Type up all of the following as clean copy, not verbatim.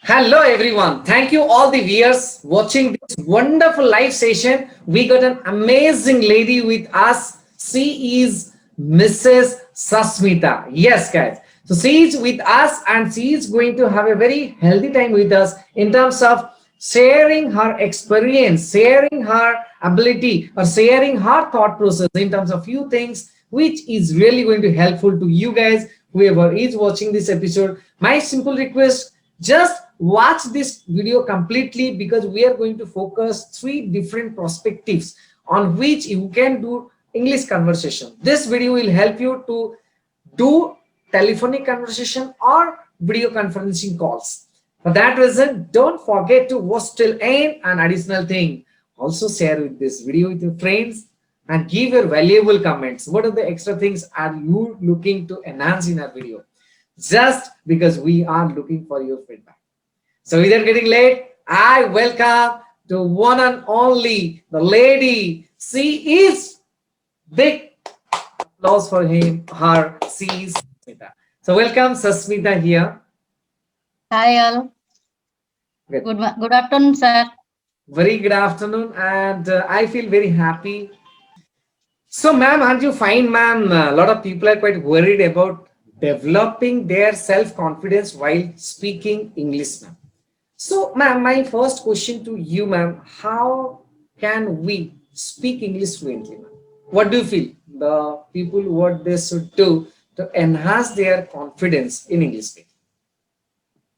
Hello everyone. Thank you all the viewers watching this wonderful live session. We got an amazing lady with us. She is Mrs. Sasmita. Yes, guys. So she is with us and she is going to have a very healthy time with us in terms of sharing her experience, sharing her ability or sharing her thought process in terms of few things which is really going to helpful to you guys whoever is watching this episode. My simple request, just watch this video completely because we are going to focus three different perspectives on which you can do English conversation. This video will help you to do telephonic conversation or video conferencing calls. For that reason, don't forget to watch till end. An additional thing, also share with this video with your friends and give your valuable comments. What are the extra things are you looking to enhance in our video? Just because we are looking for your feedback. So without getting late, I welcome to one and only the lady. She is big applause for him, her. She is Sasmita. So welcome Sasmita here. Hi all. Good. Good afternoon, sir. Very good afternoon, and I feel very happy. So, ma'am, aren't you fine, ma'am? A lot of people are quite worried about developing their self-confidence while speaking English, ma'am. So, ma'am, my first question to you, ma'am, how can we speak English fluently, ma'am? What do you feel the people what they should do to enhance their confidence in English speaking?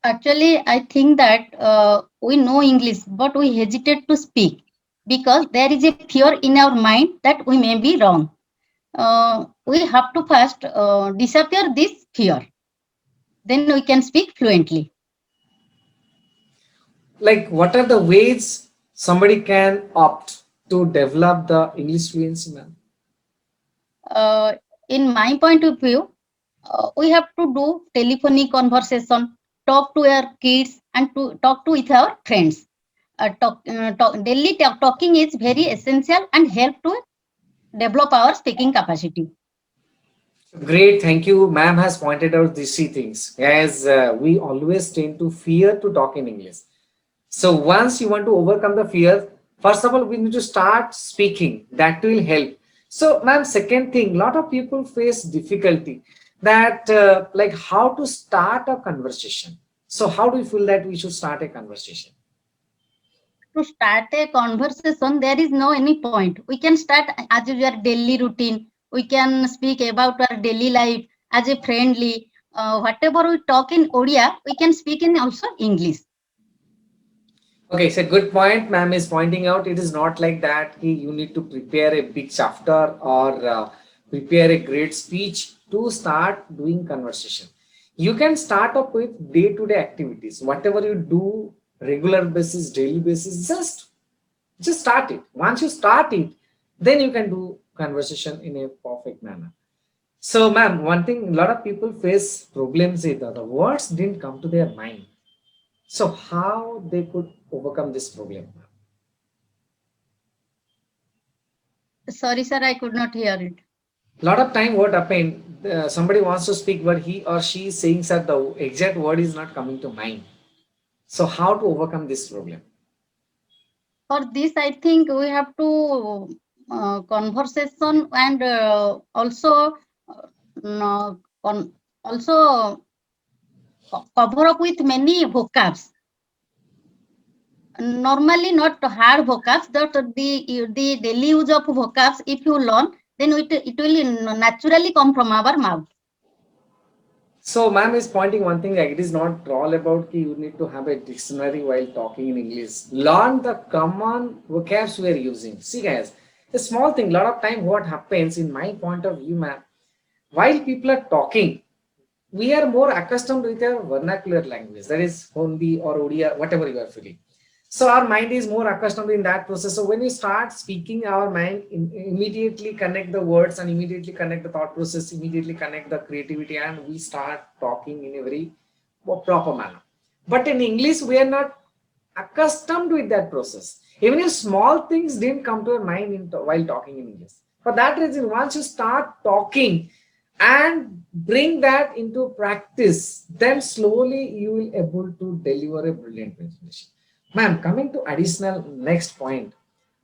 Actually, I think that we know English, but we hesitate to speak because there is a fear in our mind that we may be wrong. We have to first disappear this fear. Then we can speak fluently. Like, what are the ways somebody can opt to develop the English fluency, ma'am? Uh, in my point of view, we have to do telephonic conversation, talk to our kids, and to talk to with our friends. Daily talking is very essential and help to develop our speaking capacity. Great, thank you. Ma'am has pointed out these three things as we always tend to fear to talk in English. So once you want to overcome the fear, first of all, we need to start speaking. That will help. So, ma'am, second thing, lot of people face difficulty that like how to start a conversation. So, how do you feel that we should start a conversation? To start a conversation, there is no any point. We can start as your daily routine. We can speak about our daily life as a friendly. Whatever we talk in Odia, we can speak in also English. Okay, so good point. Ma'am is pointing out it is not like that. You need to prepare a big chapter or prepare a great speech to start doing conversation. You can start up with day-to-day activities. Whatever you do, regular basis, daily basis, just start it. Once you start it, then you can do conversation in a perfect manner. So, ma'am, one thing a lot of people face problems is that the words didn't come to their mind. So how they could overcome this problem? Sorry, sir, I could not hear it. A lot of time what happened, somebody wants to speak but he or she is saying that the exact word is not coming to mind. So how to overcome this problem? For this, I think we have to conversation and also no, also cover up with many vocabs. Normally, not hard vocabs. That the daily use of vocabs, if you learn, then it will naturally come from our mouth. So ma'am is pointing one thing like it is not all about ki you need to have a dictionary while talking in English. Learn the common vocabs we are using. See guys, a small thing, lot of time what happens in my point of view, ma'am, while people are talking, we are more accustomed with our vernacular language, that is Hindi or Odia, whatever you are feeling. So our mind is more accustomed in that process. So when we start speaking, our mind immediately connect the words and immediately connect the thought process, immediately connect the creativity, and we start talking in a very proper manner. But in English, we are not accustomed with that process. Even if small things didn't come to our mind while talking in English. For that reason, once you start talking, and bring that into practice, then slowly you will able to deliver a brilliant presentation. Ma'am, coming to additional next point,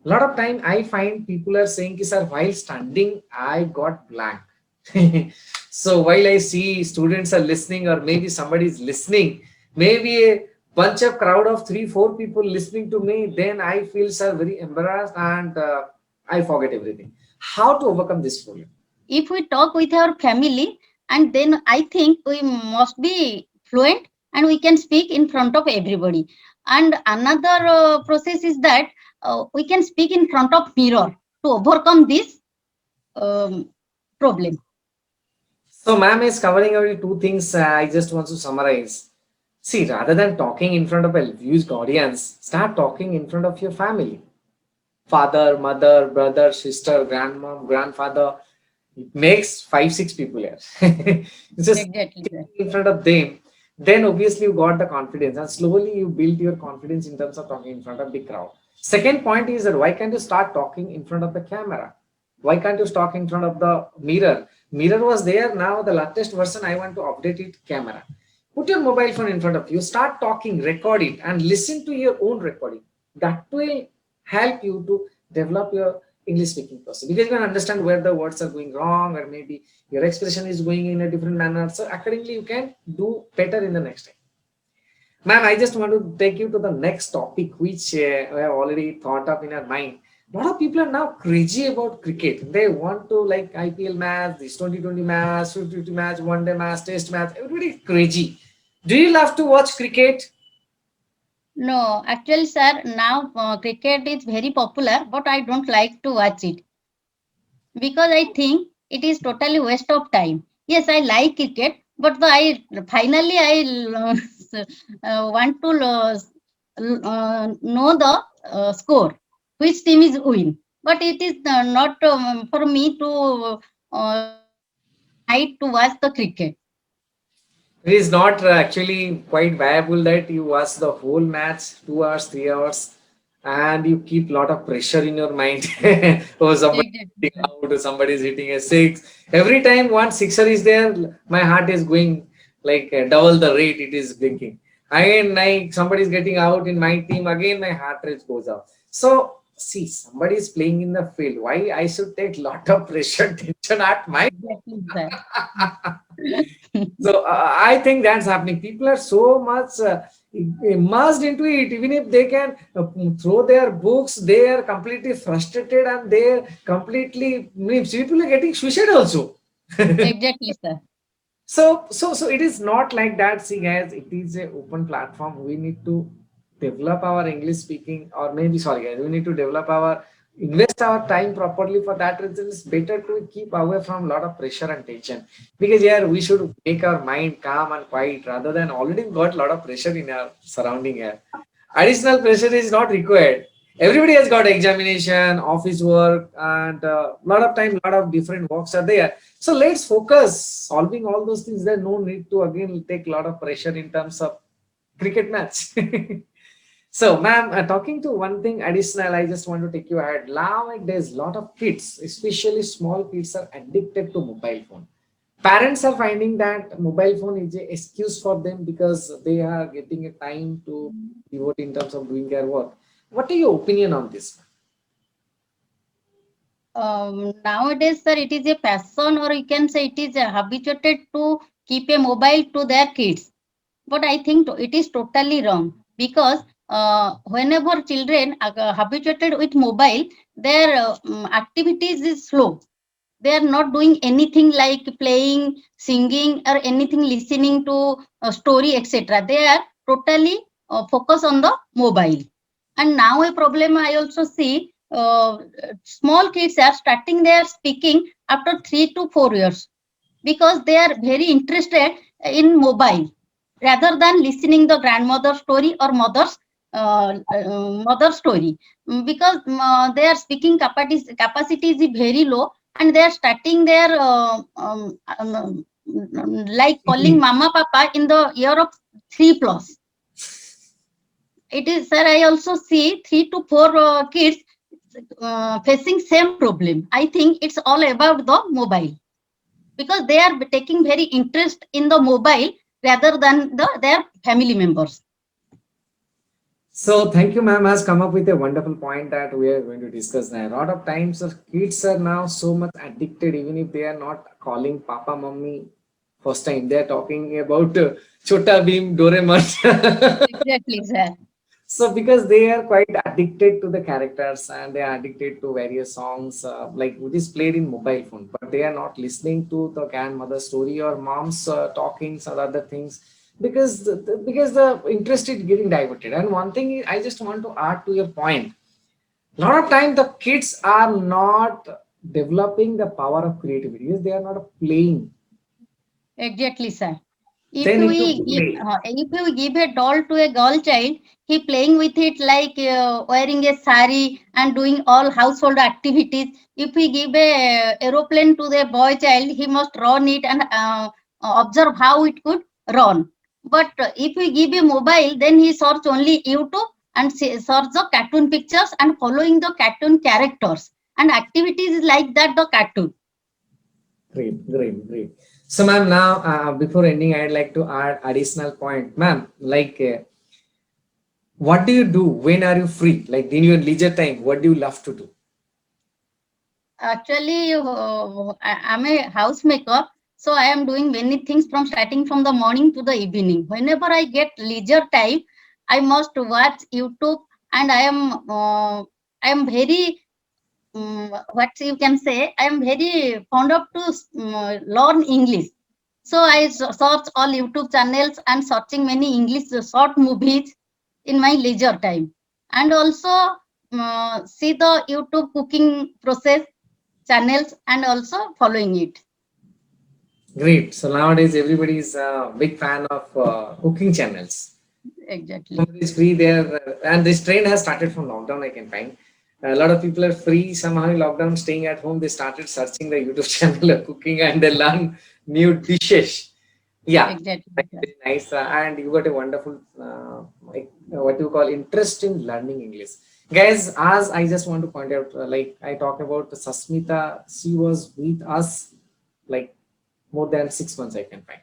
a lot of time I find people are saying, "Ki, sir, while standing, I got blank." So while I see students are listening, or maybe somebody is listening, maybe a bunch of crowd of three, four people listening to me, then I feel, sir, very embarrassed, and I forget everything. How to overcome this problem? If we talk with our family, and then I think we must be fluent and we can speak in front of everybody. And another process is that we can speak in front of mirror to overcome this um, problem. So, ma'am is covering only two things. I just want to summarize. See, rather than talking in front of a huge audience, start talking in front of your family. Father, mother, brother, sister, grandmom, grandfather. It makes five, six people here. It's just Exactly, sir. in front of them. Then obviously you got the confidence, and slowly you build your confidence in terms of talking in front of the crowd. Second point is that why can't you start talking in front of the camera? Why can't you talk in front of the mirror? Mirror was there. Now the latest version, I want to update it. Camera. Put your mobile phone in front of you. Start talking, record it, and listen to your own recording. That will help you to develop your English speaking process, because you can understand where the words are going wrong, or maybe your expression is going in a different manner. So accordingly, you can do better in the next time. Ma'am, I just want to take you to the next topic, which I have already thought of in our mind. A lot of people are now crazy about cricket. They want to like IPL match, this 2020 match, 50 match, one day match, test match. Everybody is crazy. Do you love to watch cricket? No, actually, sir, now cricket is very popular, but I don't like to watch it because I think it is totally waste of time. Yes, I like cricket, but I want to know the score, which team is win. But it is not for me to spend night to watch the cricket. It is not actually quite viable that you watch the whole match, 2 hours, 3 hours, and you keep a lot of pressure in your mind. Oh, somebody Exactly, hitting sir. out, somebody is hitting a six. Every time one sixer is there, my heart is going like double the rate it is blinking. Again, like somebody is getting out in my team, again my heart rate goes up. So see, somebody is playing in the field. Why I should take lot of pressure, tension at my Exactly, sir. so I think that's happening. People are so much immersed into it. Even if they can throw their books, they are completely frustrated, and they completely means people are getting suicide also. Exactly, sir. So it is not like that. See, guys, it is a open platform. We need to develop our English speaking, or maybe sorry, guys, we need to develop our invest our time properly. For that reason, it's better to keep away from a lot of pressure and tension, because yeah, we should make our mind calm and quiet rather than already got a lot of pressure in our surrounding here. Additional pressure is not required. Everybody has got examination, office work, and a lot of time, lot of different works are there. So let's focus solving all those things. There's no need to again take a lot of pressure in terms of cricket match. So, ma'am, talking to one thing additional, I just want to take you ahead. Nowadays, a lot of kids, especially small kids, are addicted to mobile phone. Parents are finding that mobile phone is a excuse for them because they are getting a time to devote in terms of doing their work. What are your opinion on this? Nowadays, sir, it is a passion, or you can say it is habituated to keep a mobile to their kids. But I think it is totally wrong because whenever children are habituated with mobile, their activities is slow. They are not doing anything like playing, singing, or anything listening to a story, etc. They are totally focused on the mobile. And now a problem I also see, small kids are starting their speaking after 3 to 4 years because they are very interested in mobile rather than listening the grandmother story or mother story. Because their speaking capacity is very low, and they are starting their like calling mama papa in the year of 3 plus. It is, sir, I also see 3 to 4 kids facing same problem. I think it's all about the mobile. because they are taking very interest in the mobile rather than their family members. So thank you, ma'am, has come up with a wonderful point that we are going to discuss now. A lot of times, kids are now so much addicted, even if they are not calling Papa, Mummy first time, they are talking about Chota Bheem, Doraemon. Exactly, sir. So because they are quite addicted to the characters and they are addicted to various songs, like it is played in mobile phone, but they are not listening to the grandmother story or mom's talkings or other things, because because the interest is getting diverted. And one thing I just want to add to your point, a lot of time the kids are not developing the power of creativity because they are not playing. Exactly, sir. They need to play. If we give a doll to a girl child, he playing with it like wearing a sari and doing all household activities. If we give a aeroplane to the boy child, he must run it and observe how it could run. But if we give a mobile, then he search only YouTube and search the cartoon pictures and following the cartoon characters and activities like that the cartoon. Great, great, great. So, ma'am, now before ending, I'd like to add additional point, ma'am. Like, what do you do? When are you free? Like in your leisure time, what do you love to do? Actually, I'm a housemaker, so I am doing many things from starting from the morning to the evening. Whenever I get leisure time, I must watch YouTube, and I am very what you can say. I am very fond of to learn English. So I search all YouTube channels and searching many English short movies in my leisure time, and also see the YouTube cooking process channels and also following it. Great. So nowadays, everybody is a big fan of cooking channels. Exactly. Somebody is free there, and this trend has started from lockdown. I can find a lot of people are free somehow in lockdown, staying at home. They started searching the YouTube channel of cooking and they learn new dishes. Yeah, Exactly, that's sir. very nice. And you got a wonderful, like, what you call interest in learning English. Guys, as I just want to point out, like I talked about Sasmita, she was with us like more than 6 months, I can find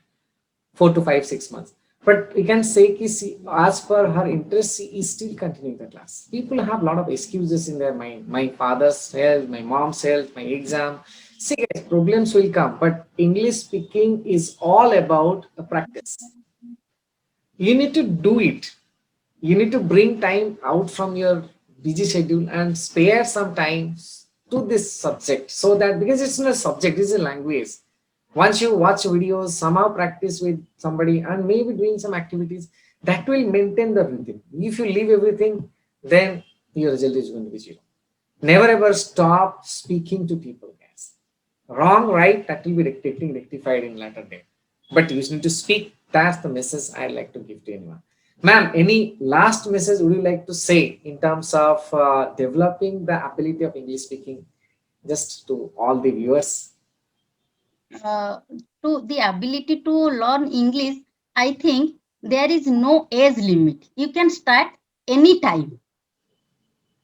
4 to 5, 6 months. But we can say ki as per her interest, she is still continuing the class. People have a lot of excuses in their mind. My father's health, my mom's health, my exam. See, guys, problems will come, but English speaking is all about a practice. You need to do it. You need to bring time out from your busy schedule and spare some time to this subject, so that because it's not a subject, it's a language. Once you watch videos, somehow practice with somebody and maybe doing some activities, that will maintain the rhythm. If you leave everything, then your result is going to be zero. Never ever stop speaking to people, guys. Wrong, right, that will be rectified in later day. But you need to speak. That's the message I'd like to give to anyone. Ma'am, any last message would you like to say in terms of developing the ability of English speaking, just to all the viewers? Uh, to the ability to learn English, I think there is no age limit. You can start anytime.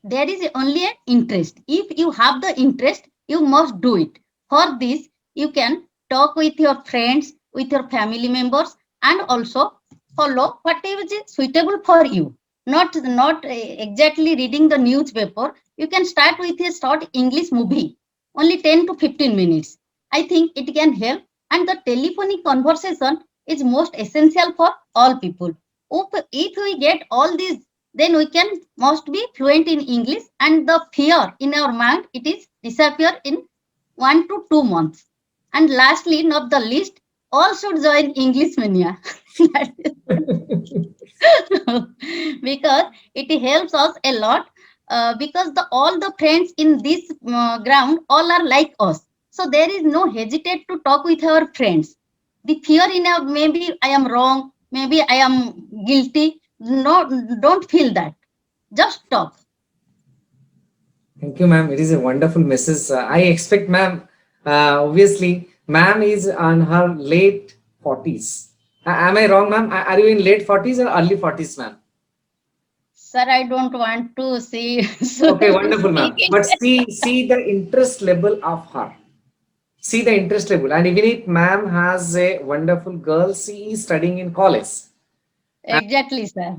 There is only an interest. If you have the interest, you must do it. For this, you can talk with your friends, with your family members, and also follow whatever is suitable for you. Not exactly reading the newspaper. You can start with a short English movie, only 10 to 15 minutes. I think it can help. And the telephonic conversation is most essential for all people. If we get all these, then we can must be fluent in English, and the fear in our mind it is disappear in 1 to 2 months. And lastly, not the least, all should join English Mania. Because it helps us a lot, because the all the friends in this ground all are like us, so there is no hesitate to talk with our friends. The fear in our, maybe I am wrong, maybe I am guilty, no, don't feel that, just talk. Thank you, ma'am. It is a wonderful message. I expect, ma'am, obviously, ma'am is on her late 40s. Am I wrong, ma'am? Are you in late 40s or early 40s, ma'am? Sir, I don't want to see Okay, wonderful, speak ma'am. But it. see the interest level of her. See the interest level. And even if ma'am has a wonderful girl, she is studying in college. Exactly, sir.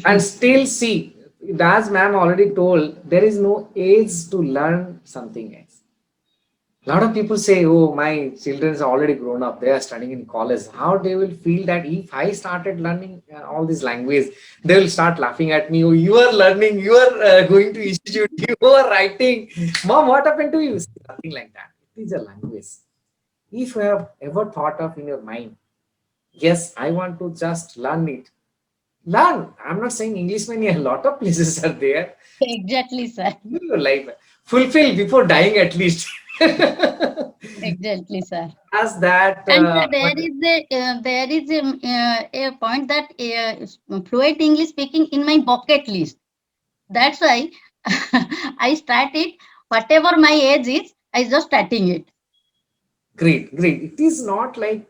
And still see, as ma'am already told, there is no age to learn something else. A lot of people say, oh, my children are already grown up, they are studying in college. How they will feel that if I started learning all this language, they will start laughing at me. Oh, you are learning, you are going to institute, you are writing. Mom, what happened to you? Nothing like that. It is a language. If you have ever thought of in your mind, yes, I want to just learn it, learn. I'm not saying English mania, a lot of places are there. Exactly, sir. Live your life, fulfill before dying at least. Exactly, sir. As that And there is a point that fluent English speaking in my bucket list. That's why I started. Whatever my age is, I just starting it. great, great. It is not like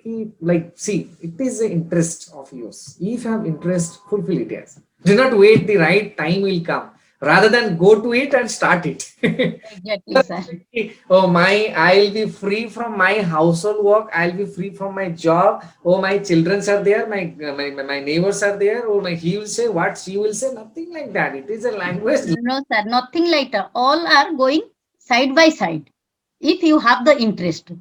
see, it is an interest of yours. If you have interest, fulfill it. Yes, do not wait, the right time will come. Rather than go to it and start it. Exactly, sir. Oh my, I'll be free from my household work, I'll be free from my job. Oh, my children are there, my neighbors are there. Oh, my, he will say what, she will say. Nothing like that. It is a language. No, sir, nothing like that. All are going side by side. If you have the interest.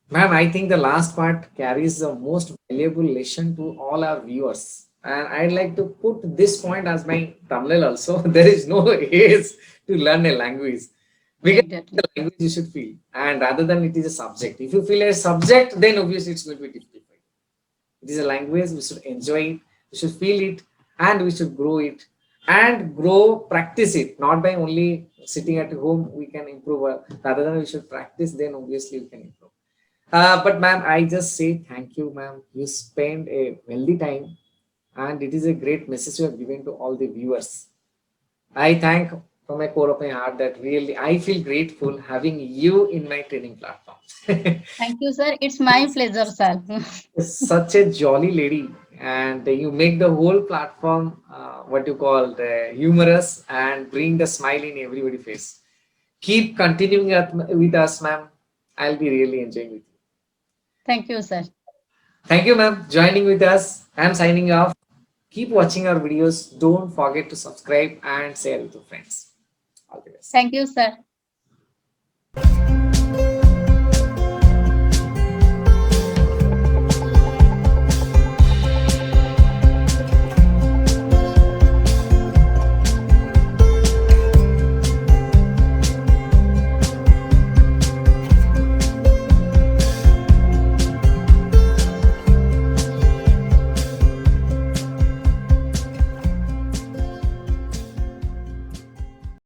Ma'am, I think the last part carries the most valuable lesson to all our viewers. And I'd like to put this point as my thumbnail also. There is no age to learn a language. Because Exactly. the language you should feel. And rather than it is a subject. If you feel a subject, then obviously it's going to be difficult. It is a language, we should enjoy it, we should feel it, and we should grow it. And grow, practice it. Not by only sitting at home, we can improve. Rather than we should practice, then obviously we can improve. But ma'am, I just say thank you, ma'am. You spend a wealthy time, and it is a great message you have given to all the viewers. I thank from my core of my heart that really I feel grateful having you in my training platform. Thank you, sir. It's my pleasure, sir. Such a jolly lady, and you make the whole platform what you call humorous and bring the smile in everybody's face. Keep continuing with us, ma'am. I'll be really enjoying with you. Thank you, sir. Thank you, ma'am, joining with us. I'm signing off. Keep watching our videos. Don't forget to subscribe and share with your friends. All the best. Thank you, sir.